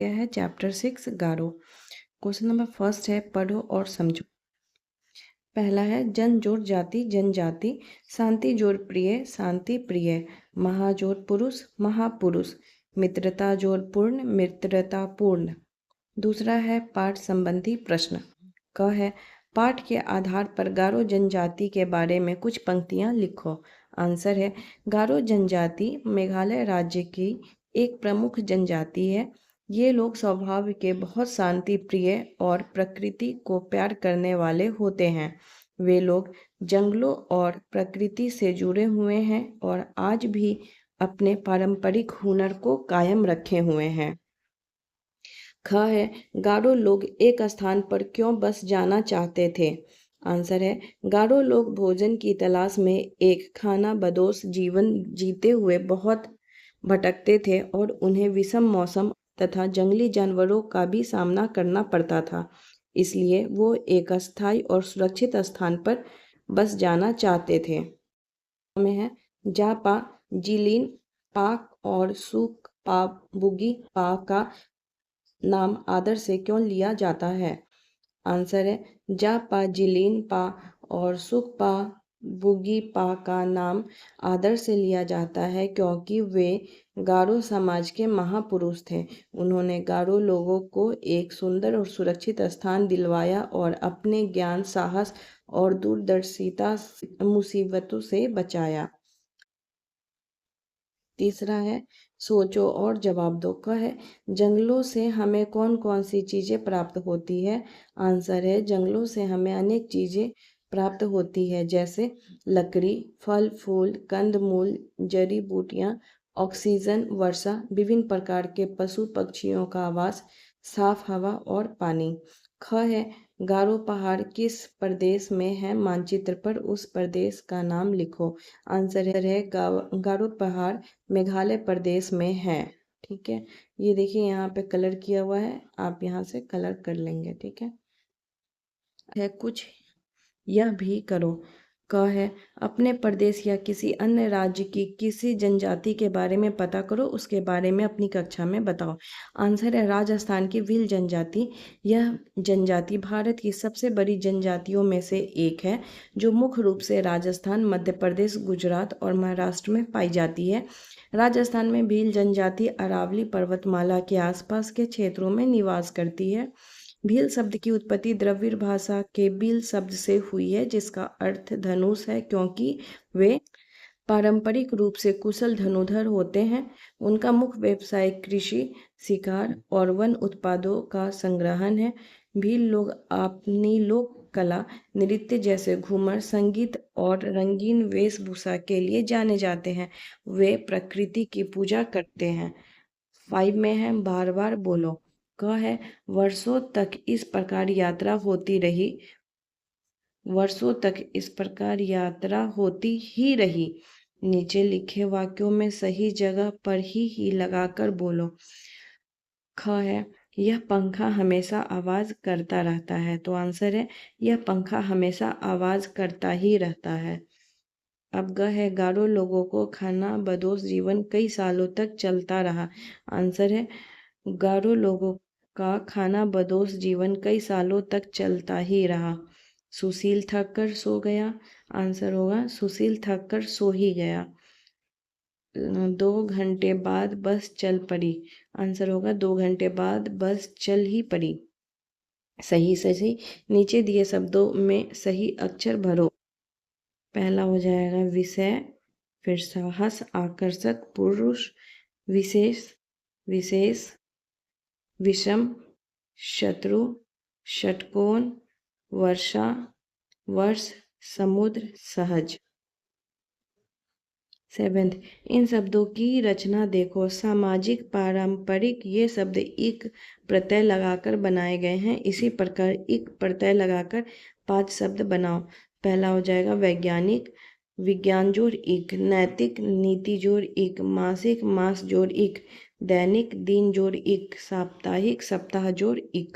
क्या है चैप्टर 6 गारो। Question number first है पढ़ो और समझो। पहला है जन जोड़ जाति जनजाति, शांति जोड़ प्रिय शांति प्रिय, महा जोड़ पुरुष महापुरुष, मित्रता जोड़ पूर्ण मित्रता पूर्ण। दूसरा है पाठ संबंधी प्रश्न। क है पाठ के आधार पर गारो जनजाति के बारे में कुछ पंक्तियां लिखो। आंसर है गारो जनजाति मेघालय राज्य की एक प्रमुख जनजाति है। ये लोग स्वभाव के बहुत शांति प्रिय और प्रकृति को प्यार करने वाले होते हैं। वे लोग जंगलों और प्रकृति से जुड़े हुए हैं और आज भी अपने पारंपरिक हुनर को कायम रखे हुए हैं। ख है गारो लोग एक स्थान पर क्यों बस जाना चाहते थे। आंसर है गारो लोग भोजन की तलाश में एक खाना बदोश जीवन जीते हुए बहुत भटकते थे और उन्हें विषम मौसम तथा जंगली जानवरों का भी सामना करना पड़ता था। इसलिए वो एक अस्थायी और सुरक्षित स्थान पर बस जाना चाहते थे। में है जापा जिलिन पाक और सुक पा बुगी पा का नाम आदर से क्यों लिया जाता है। आंसर है जापा जिलिन पा और सुक पा बुगी पा का नाम आदर से लिया जाता है क्योंकि वे गारो समाज के महापुरुष थे। उन्होंने गारो लोगों को एक सुंदर और सुरक्षित स्थान दिलवाया और अपने ज्ञान साहस और दूरदर्शिता मुसीबतों से बचाया। तीसरा है सोचो और जवाब दो। का है जंगलों से हमें कौन कौन सी चीज़ें प्राप्त होती है। आंसर है जंगलों से हमें अनेक चीज़ें प्राप्त होती है जैसे लकड़ी फल फूल कंदमूल जड़ी बूटियाँ ऑक्सीजन वर्षा विभिन्न प्रकार के पशु पक्षियों का आवास साफ हवा और पानी। ख है गारो पहाड़ किस प्रदेश में है मानचित्र पर उस प्रदेश का नाम लिखो। आंसर है गारो पहाड़ मेघालय प्रदेश में है। ठीक है, ये देखिए यहाँ पे कलर किया हुआ है, आप यहाँ से कलर कर लेंगे। ठीक है कुछ यह भी करो। क है अपने प्रदेश या किसी अन्य राज्य की किसी जनजाति के बारे में पता करो, उसके बारे में अपनी कक्षा में बताओ। आंसर है राजस्थान की भील जनजाति। यह जनजाति भारत की सबसे बड़ी जनजातियों में से एक है जो मुख्य रूप से राजस्थान मध्य प्रदेश गुजरात और महाराष्ट्र में पाई जाती है। राजस्थान में भील जनजाति अरावली पर्वतमाला के आसपास के क्षेत्रों में निवास करती है। भील शब्द की उत्पत्ति द्रविड़ भाषा के बील शब्द से हुई है जिसका अर्थ धनुष है क्योंकि वे पारंपरिक रूप से कुशल धनुधर होते हैं। उनका मुख्य व्यवसाय कृषि शिकार और वन उत्पादों का संग्रहण है। भील लोग अपनी लोक कला नृत्य जैसे घूमर संगीत और रंगीन वेशभूषा के लिए जाने जाते हैं। वे प्रकृति की पूजा करते हैं। 5 में है बार बार बोलो। क है वर्षों तक इस प्रकार यात्रा होती रही। वर्षों तक इस प्रकार यात्रा होती ही रही। नीचे लिखे वाक्यों में सही जगह पर ही लगाकर बोलो। ख है यह पंखा हमेशा आवाज करता रहता है। तो आंसर है यह पंखा हमेशा आवाज करता ही रहता है। अब ग है गारो लोगों को खाना बदोश जीवन कई सालों तक चलता रहा। आंसर है गारो लोगों का खाना बदोश जीवन कई सालों तक चलता ही रहा। सुशील थक कर सो गया। आंसर होगा सुशील थक कर सो ही गया। 2 घंटे बाद बस चल पड़ी। आंसर होगा 2 घंटे बाद बस चल ही पड़ी। सही सही नीचे दिए शब्दों में सही अक्षर भरो। पहला हो जाएगा विषय, फिर साहस आकर्षक पुरुष विशेष विशेष विषम शत्रु षटकोण वर्षा वर्ष समुद्र सहज। 7 इन शब्दों की रचना देखो। सामाजिक पारंपरिक ये शब्द एक प्रत्यय लगाकर बनाए गए हैं। इसी प्रकार एक प्रत्यय लगाकर 5 शब्द बनाओ। पहला हो जाएगा वैज्ञानिक विज्ञान जोड़ एक, नैतिक नीति जोड़ एक, मासिक मास जोड़ एक, दैनिक दिन जोड़ एक, साप्ताहिक सप्ताह जोड़ एक।